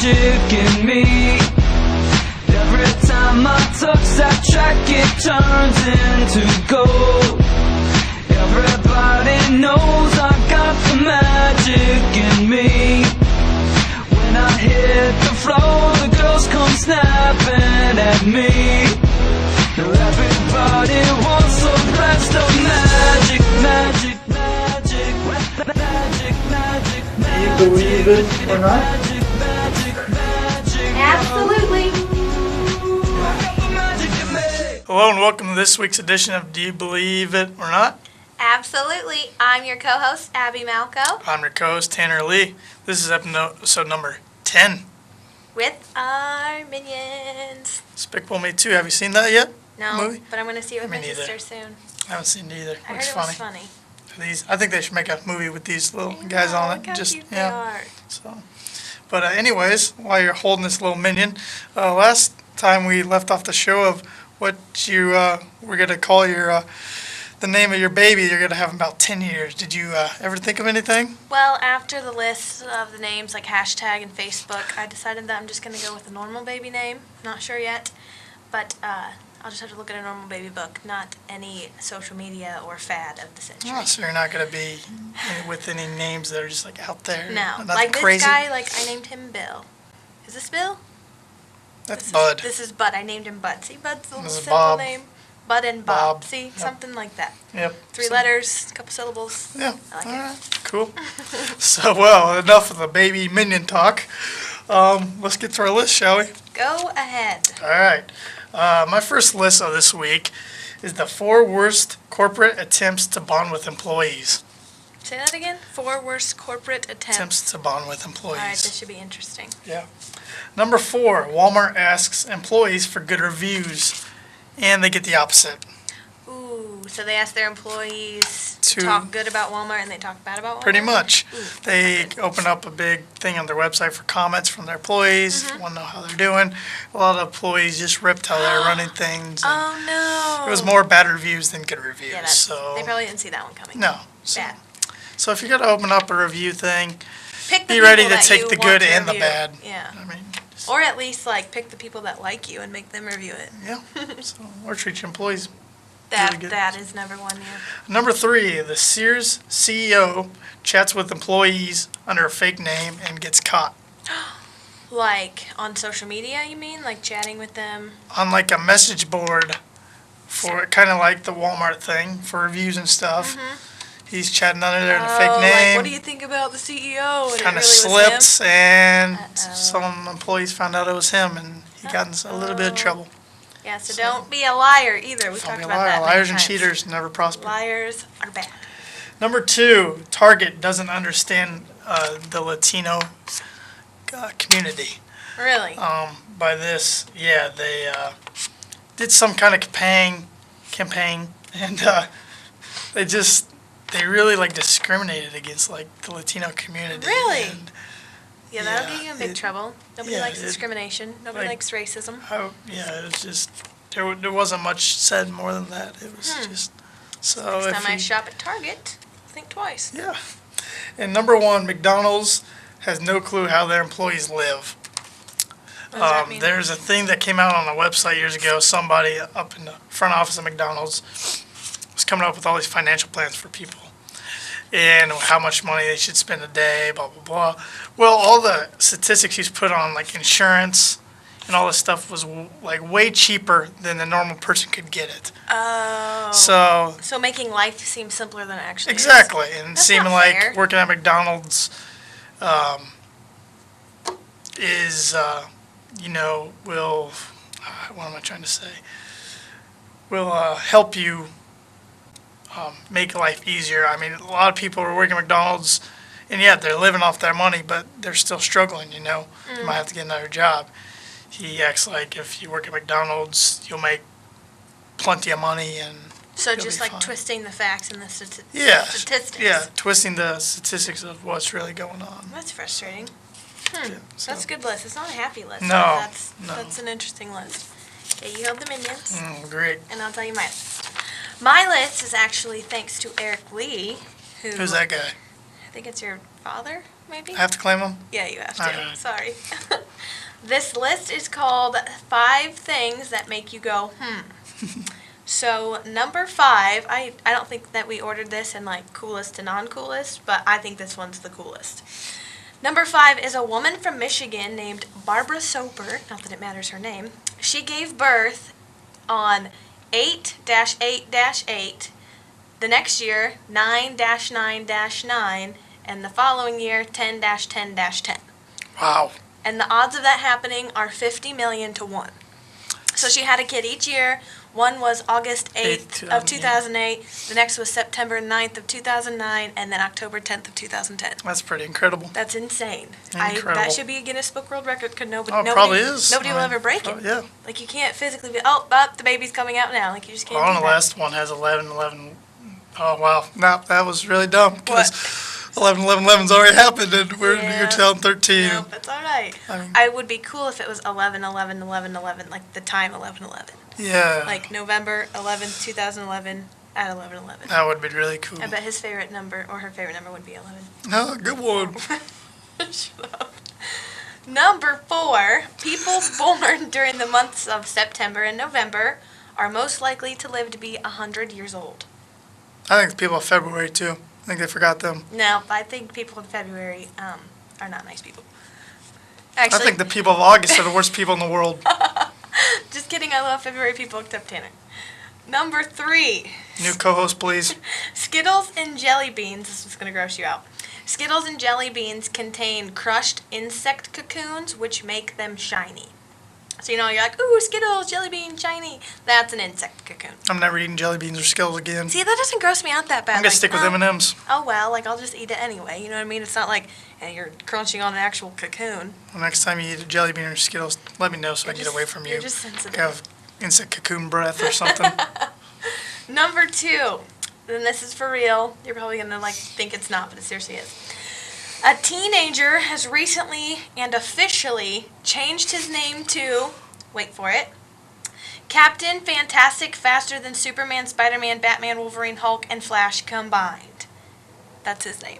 magic in me. Every time I touch that track, it turns into gold. Everybody knows I got the magic in me. When I hit the floor, the girls come snapping at me. Everybody wants a blast of magic, magic, magic, magic, magic, magic. Do you believe it or not? Absolutely. Hello and welcome to this week's edition of Do You Believe It or Not? Absolutely. I'm your co-host, Abby Malco, I'm your co-host, Tanner Lee. This is episode number 10. with our minions. Despicable Me 2. Have you seen that yet? No, Movie? but I'm going to see it with Me my neither. sister soon. I haven't seen it either. I heard Looks it funny. was funny. I think they should make a movie with these little guys on it. Look how cute they are. So, but anyways, while you're holding this little minion, last time we left off the show of what you were gonna call your the name of your baby. You're gonna have in about 10 years. Did you ever think of anything? Well, after the list of the names, like hashtag and Facebook, I decided that I'm just going to go with a normal baby name. Not sure yet, but I'll just have to look at a normal baby book, not any social media or fad of the century. Oh, so you're not gonna be with any names that are just like out there. No, Nothing like this crazy. guy, like I named him Bill. Is this Bill? That's Bud. This is Bud. I named him Bud. See, Bud's a little This is simple Bob. name. Bud and Bob. Bob. See, Yep. something like that. Yep. 3 So- letters, a couple syllables. Yeah. I like All it. right. Cool. So, well, enough of the baby minion talk. Let's get to our list, shall we? Go ahead. All right. My first list of this week is the 4 worst corporate attempts to bond with employees. Say that again. 4 worst corporate attempts. To bond with All right, employees. this should be interesting. Yeah. Number 4, Walmart asks employees for good reviews, and they get the opposite. Ooh, so they ask their employees to To- talk good about Walmart and they talk bad about Walmart? Pretty much. Ooh, They open up a big thing on their website for comments from their employees, Mm-hmm. want to know how they're doing. A lot of employees just ripped how they're running things. and Oh, no. It was more bad reviews than good reviews. Yeah, so they probably didn't see that one coming. no. So, Bad. so if you're going to open up a review thing, Pick the be ready people to that take you the want good to and the review. bad. Yeah. I mean, Or at least, like, pick the people that like you and make them review it. yeah. So, or treat your employees. That Really good. that is number 1, yeah. Number 3, the Sears CEO chats with employees under a fake name and gets caught. Like, on social media, you mean? Like, chatting with them? On like a message board for kind of like the Walmart thing for reviews and stuff. He's chatting under there in a fake Mm-hmm. Oh, name. like, what do you think about the CEO? And it Kind of really was slipped, and Uh-oh. some employees found out it was him, and he got in a little bit of trouble. him. Yeah, so don't be a liar either. We've Don't talked be a about liar. that many Liars and times. cheaters never prosper. Liars are bad. Number 2, Target doesn't understand the Latino community. Really? By this, yeah, they did some kind of campaign, and they really like discriminated against like the Latino community. Really? And Yeah, that'll yeah, get you in big it- trouble. Nobody yeah, likes it- discrimination. Nobody like- likes racism. yeah, it was just there wasn't much said more than that. It was just so. Next if time I you- shop at Target, think twice. Yeah. And number 1, McDonald's has no clue how their employees live. What does that mean? There's a thing that came out on a website years ago. Somebody up in the front office of McDonald's was coming up with all these financial plans for people and how much money they should spend a day, blah, blah, blah. Well, all the statistics he's put on, like insurance and all this stuff, was like way cheaper than the normal person could get it. Oh. So, making life seem simpler than it actually is. exactly. And That's seeming not like fair. working at McDonald's is, will, what am I trying to say? Will help you make life easier. I mean, a lot of people are working at McDonald's, and yeah, they're living off their money, but they're still struggling, You might have to get another job. He acts like if you work at McDonald's, you'll make plenty of money and So You'll just be like fine. twisting the facts and the yeah, statistics. yeah, twisting the statistics of what's really going on. That's frustrating. Yeah, so- That's a good list. It's not a happy list. No, but no. That's an interesting list. Okay, you hold the minions, Great. and I'll tell you my list. My list is actually thanks to Eric Lee, who... Who's that guy? I think it's your father, maybe? I have to claim him? Yeah, you have to. Alright. Sorry. This list is called 5 things that make you go, So, number 5, I don't think that we ordered this in, like, coolest to non-coolest, but I think this one's the coolest. Number 5 is a woman from Michigan named Barbara Soper, not that it matters her name. She gave birth on 8-8-8, the next year 9-9-9, and the following year 10-10-10. Wow. And the odds of that happening are 50 million to 1. So she had a kid each year. One was August 8th of 2008. The next was September 9th of 2009. And then October 10th of 2010. That's pretty incredible. That's insane. Incredible. That should be a Guinness Book World Record because nobody, Oh, it probably is. Nobody will ever break it. Yeah. Like, you can't physically be, the baby's coming out now. Like, you just can't Well, do the that. last one has 11-11. Oh, wow. No, that was really dumb. Because 11-11-11's already happened, and we're in the year 2013. No, that's all right. I Would be cool if it was 11-11-11-11, like the time 11-11. Yeah. Like November 11th, 2011 at 11:11. That would be really cool. I bet his favorite number or her favorite number would be 11. Oh, good one. Shut up. Number 4, people born during the months of September and November are most likely to live to be 100 years old. I think the people of February, too. I think they forgot them. No, I think people in February are not nice people. Actually, I think the people of August are the worst people in the world. just kidding, I love February people except Tanner. Number 3. New co-host, please. Skittles and jelly beans, this is going to gross you out. Skittles and jelly beans contain crushed insect cocoons, which make them shiny. So, you're like, ooh, Skittles, jelly bean, shiny. That's an insect cocoon. I'm never eating jelly beans or Skittles again. See, that doesn't gross me out that bad. I'm going to stick with M&M's. Oh, well, like, I'll just eat it anyway. You know what I mean? It's not like you're crunching on an actual cocoon. The next time you eat a jelly bean or Skittles, let me know so I can get away from you. You're just sensitive. Have insect cocoon breath or something. Number 2, and this is for real. You're probably going to, like, think it's not, but it seriously is. A teenager has recently and officially changed his name to, wait for it, Captain Fantastic Faster Than Superman, Spider-Man, Batman, Wolverine, Hulk, and Flash combined. That's his name.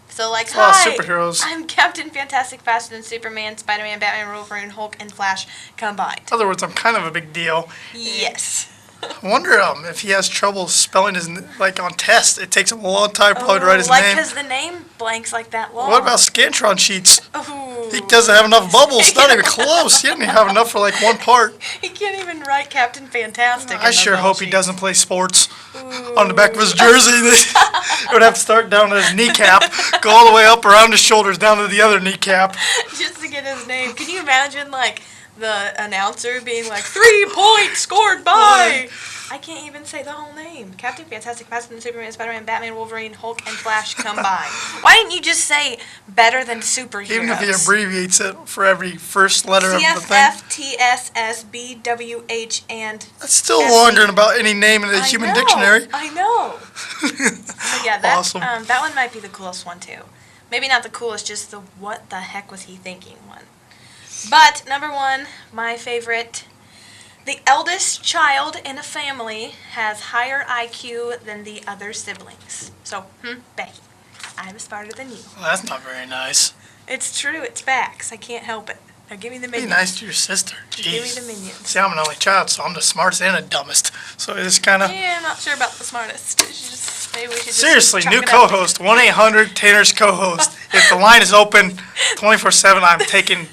So, like, It's a lot of hi, superheroes. I'm Captain Fantastic Faster Than Superman, Spider-Man, Batman, Wolverine, Hulk, and Flash combined. In other words, I'm kind of a big deal. Yes. I wonder if he has trouble spelling his, like, on tests. It takes him a long time probably to write his like, name. because the name blanks like that long. What about Scantron sheets? Ooh. He doesn't have enough bubbles. Not even close. He doesn't even have enough for, like, one part. He can't even write Captain Fantastic. I sure hope he doesn't play sports. On the back of his jersey, it would have to start down at his kneecap, go all the way up around his shoulders, down to the other kneecap. Just to get his name. Can you imagine, like, the announcer being like, 3 points scored by... I can't even say the whole name. Captain Fantastic, Faster Than Superman, Spider-Man, Batman, Wolverine, Hulk, and Flash combined. Why didn't you just say better than superheroes? Even if he abbreviates it for every first letter of the thing. CFF, TSS, BWH, and... That's still longer than about any name in the human dictionary. I know. So yeah, that, Awesome. That one might be the coolest one too. Maybe not the coolest, just the what the heck was he thinking one. But number 1, my favorite... The eldest child in a family has higher IQ than the other siblings. So, Becky, I'm smarter than you. Well, that's not very nice. It's true, it's facts. I can't help it. Now give me the Be minions. nice to your sister. Jeez. Give me the minions. See, I'm an only child, so I'm the smartest and the dumbest. So it's kind of... Yeah, I'm not sure about the smartest. Maybe we should just Seriously, chalk new it up. co-host, 1-800-Tanner's co-host. If the line is open 24/7, I'm taking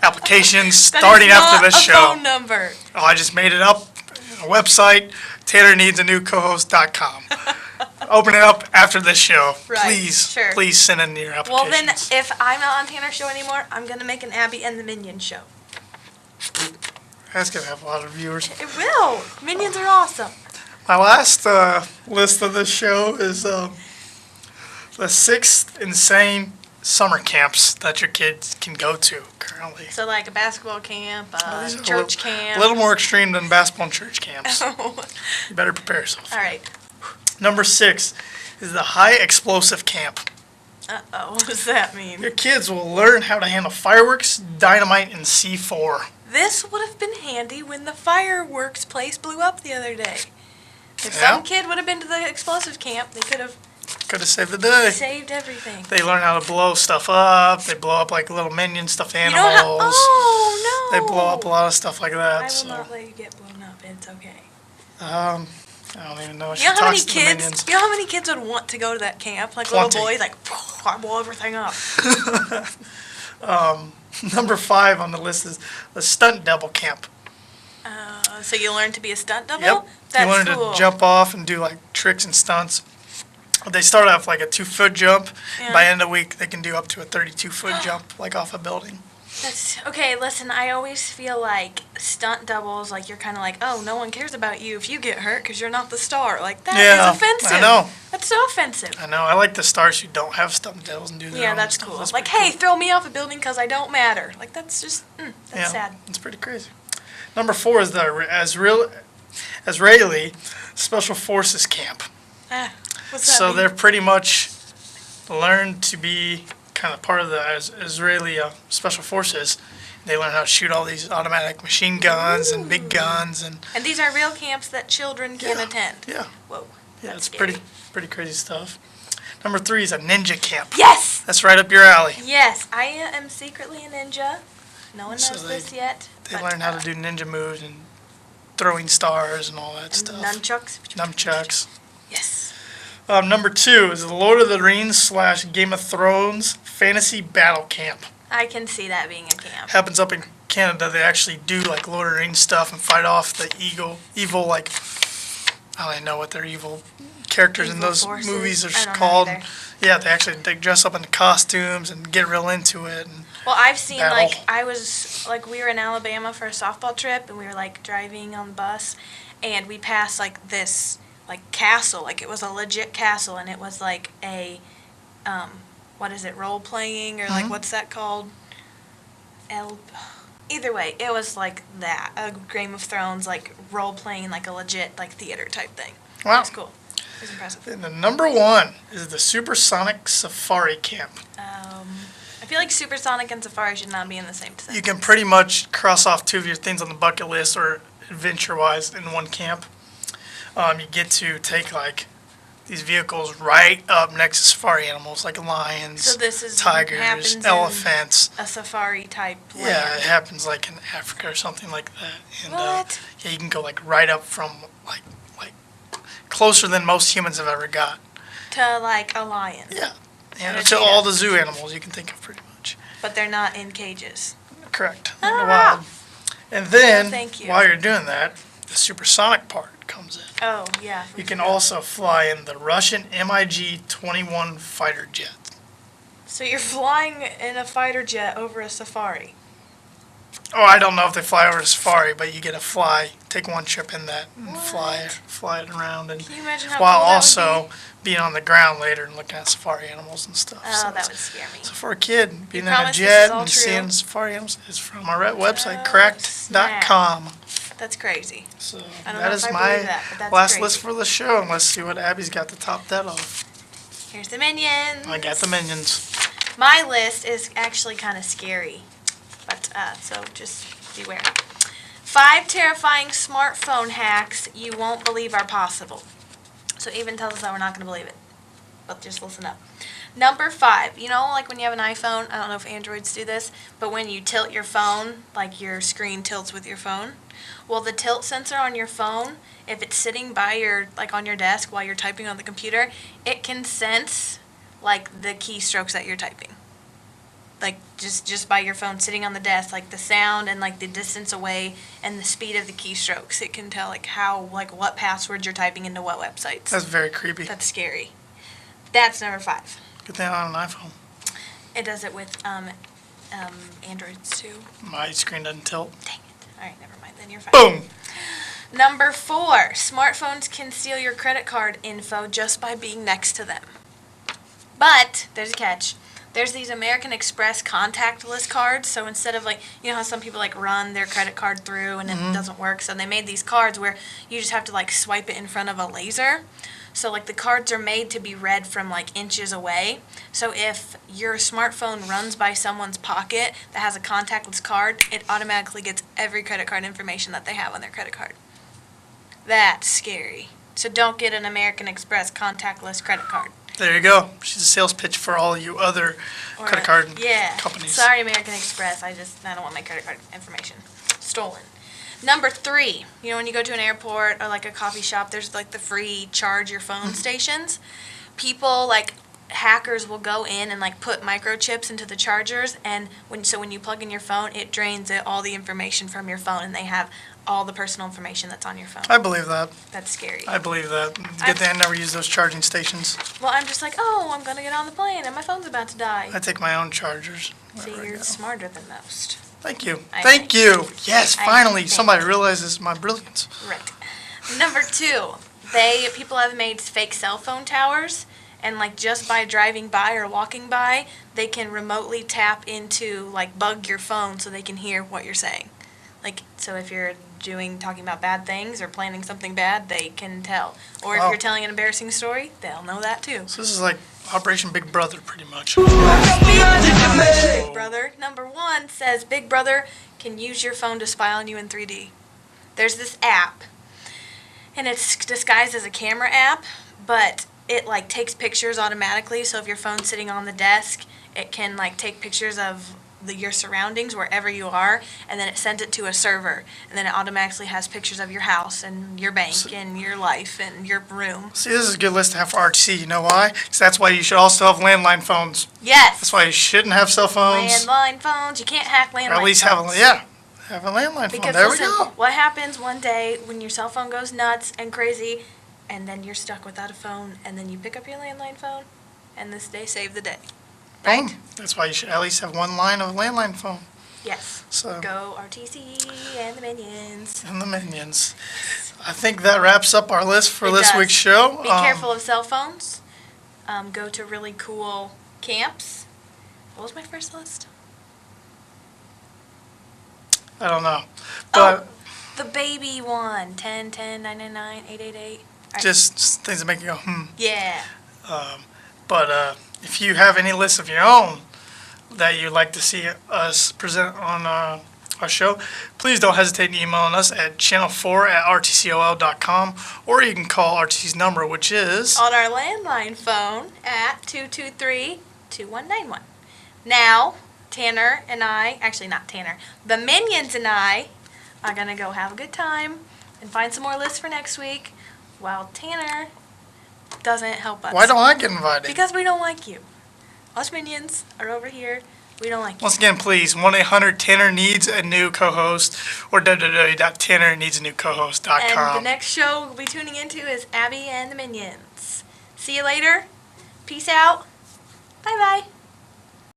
applications That starting is after not this a show. phone number. Oh, I just made it up. A website, TannerNeedsANewCohost.com. Open it up after this show. Right, Please, sure. please send in your Well, applications. then, if I'm not on Tanner's show anymore, I'm going to make an Abby and the Minions show. That's going to have a lot of viewers. It will. Minions are awesome. My last list of this show is the 6 insane summer camps that your kids can go to currently. So, like a basketball camp, These are church a camp. little more extreme than basketball and church camps. All You better prepare yourself. right. Number 6 is the high explosive camp. Uh-oh. What does that mean? Your kids will learn how to handle fireworks, dynamite, and C4. This would have been handy when the fireworks place blew up the other day. If Yeah. some kid would have been to the explosive camp, they could have Could have saved the day. Saved everything. They learn how to blow stuff up. They blow up like little minion stuffed You animals. don't have. Oh no. They blow up a lot of stuff like that. I will so. not let you get blown up. It's okay. I don't even know. You know how many To the kids? minions. You know how many kids would want to go to that camp? Like Plenty. little boys, like I blow everything up. Number 5 on the list is the stunt double camp. So you learn to be a stunt double. Yep. That's you learn cool. to jump off and do like tricks and stunts. They start off like a 2-foot jump. Yeah. By the end of the week, they can do up to a 32-foot jump, like off a building. That's okay. Listen, I always feel like stunt doubles, like you're kind of like, oh, no one cares about you if you get hurt because you're not the star. Like that Yeah, is offensive. I know. That's so offensive. I know. I like the stars who don't have stunt doubles and do their Yeah, own that's stuff. cool. That's Like, pretty hey, throw me off a building because I don't matter. Like that's just that's sad. It's pretty crazy. Number 4 is the Israeli Special Forces Camp. What's that So mean? they're pretty much learned to be kind of part of the Israeli Special Forces. They learn how to shoot all these automatic machine guns and big guns and And these are real camps that children can attend. yeah, Whoa. yeah, That's it's scary. pretty crazy stuff. Number 3 is a ninja camp. Yes. That's right up your alley. Yes, I am secretly a ninja. No one So knows they- this yet. They but, learn how to do ninja moves and throwing stars and all that and stuff. nunchucks. Nunchucks. Yes. Number 2 is the Lord of the Rings / Game of Thrones Fantasy Battle Camp. I can see that being a camp. Happens up in Canada. They actually do like Lord of the Rings stuff and fight off the evil like I don't even know what their evil characters in Evil those forces? movies I are don't know called. either. Yeah, they dress up in the costumes and get real into it. And Well, I've seen Battle. we were in Alabama for a softball trip and we were like driving on the bus and we passed like this like castle, like it was a legit castle and it was like a what is it, role playing or like what's that called? Either way, it was like that, a Game of Thrones like role playing like a legit like theater type thing. wow. It was cool. It was impressive. And the number 1 is the Supersonic Safari Camp. I feel like Supersonic and Safari should not be in the same sentence. You can pretty much cross off 2 of your things on the bucket list or adventure-wise in one camp. You get to take like these vehicles right up next to safari animals like lions, So this is tigers, happens in elephants. a safari type land. Yeah, it happens like in Africa or something like that. And, What? yeah, you can go like right up from like closer than most humans have ever got. To like a lion. Yeah, And and a to all cheetah. the zoo animals you can think of pretty much. But they're not in cages. Correct. In the Ah. wild. And then thank you. while you're doing that, the supersonic part comes in. Oh, yeah. You can also fly in the Russian MiG-21 fighter jet. So you're flying in a fighter jet over a safari. Oh, I don't know if they fly over a safari, but you get to take one trip in that and fly it around, and Can you imagine how while cool that also would be? being on the ground later and looking at safari animals and stuff. Oh, So that it's- would scare me. So for a kid, being in a promise this jet is all and true? seeing safari animals is from our website, Oh, correct.com. That's crazy. So I don't that know is if I my believe that, but that's last crazy. list for the show, and let's see what Abby's got to top that off. Here's the minions. I got the minions. My list is actually kind of scary, but so just beware. 5 terrifying smartphone hacks you won't believe are possible. So even tells us that we're not going to believe it, but just listen up. Number 5, you know, like when you have an iPhone, I don't know if Androids do this, but when you tilt your phone, like your screen tilts with your phone. Well, the tilt sensor on your phone, if it's sitting by your, like on your desk while you're typing on the computer, it can sense like the keystrokes that you're typing. Like just by your phone sitting on the desk, like the sound and like the distance away and the speed of the keystrokes, it can tell like how, like what passwords you're typing into what websites. That's very creepy. That's scary. That's number 5. Good thing I'm on an iPhone. It does it with Androids too. My screen doesn't tilt. Dang it. All right, never mind. Then you're fine. Boom! Number 4, smartphones can steal your credit card info just by being next to them. But there's a catch. There's these American Express contactless cards. So instead of like, you know how some people like run their credit card through and it doesn't work. So they made these cards where you just have to like swipe it in front of a laser. So like the cards are made to be read from like inches away. So if your smartphone runs by someone's pocket that has a contactless card, it automatically gets every credit card information that they have on their credit card. That's scary. So don't get an American Express contactless credit card. There you go. She's a sales pitch for all you other credit card companies. Sorry, American Express. I don't want my credit card information stolen. Number 3, when you go to an airport or like a coffee shop, there's like the free charge your phone stations. People, like hackers, will go in and like put microchips into the chargers, and when you plug in your phone, it drains all the information from your phone, and they have all the personal information that's on your phone. I believe that. That's scary. I believe that. Good thing I never use those charging stations. Well, I'm just like, I'm going to get on the plane and my phone's about to die. I take my own chargers. See, you're smarter than most. Thank you. Thank you. Yes, finally, somebody realizes my brilliance. Right. Number 2, people have made fake cell phone towers, and like just by driving by or walking by, they can remotely tap into, like, bug your phone so they can hear what you're saying. Like, so if you're talking about bad things or planning something bad, they can tell. Or if you're telling an embarrassing story, they'll know that too. So this is like Operation Big Brother, pretty much. Big Brother. Number 1 says Big Brother can use your phone to spy on you in 3D. There's this app, and it's disguised as a camera app, but it like takes pictures automatically. So if your phone's sitting on the desk, it can like take pictures of your surroundings wherever you are, and then it sends it to a server, and then it automatically has pictures of your house and your bank and your life and your room. See, this is a good list to have for RTC. You know why? Because that's why you should also have landline phones. Yes. That's why you shouldn't have cell phones. Landline phones. You can't hack landline phones. Or at least have a landline phone. Because There listen, we go. what happens one day when your cell phone goes nuts and crazy, and then you're stuck without a phone, and then you pick up your landline phone, and this day saved the day. Boom. That's why you should at least have one line of a landline phone. Yes. So. Go RTC and the Minions. And the Minions. I think that wraps up our list for this week's show. Be careful of cell phones. Go to really cool camps. What was my first list? I don't know. But the baby one. 10, 10, 999, 888. Just things that make you go, Yeah. But if you have any lists of your own that you'd like to see us present on our show, please don't hesitate in emailing us at channel4@rtcol.com, or you can call RTC's number, which is on our landline phone at 223-2191. Now, Tanner and I, actually not Tanner, the Minions and I are going to go have a good time and find some more lists for next week, while Tanner doesn't help us. Why don't I get invited? Because we don't like you. Us Minions are over here. We don't like you. Once again, please, 1-800-TANNER needs a new co-host, or www.tannerneedsaNewCohost.com. And the next show we'll be tuning into is Abby and the Minions. See you later. Peace out. Bye-bye.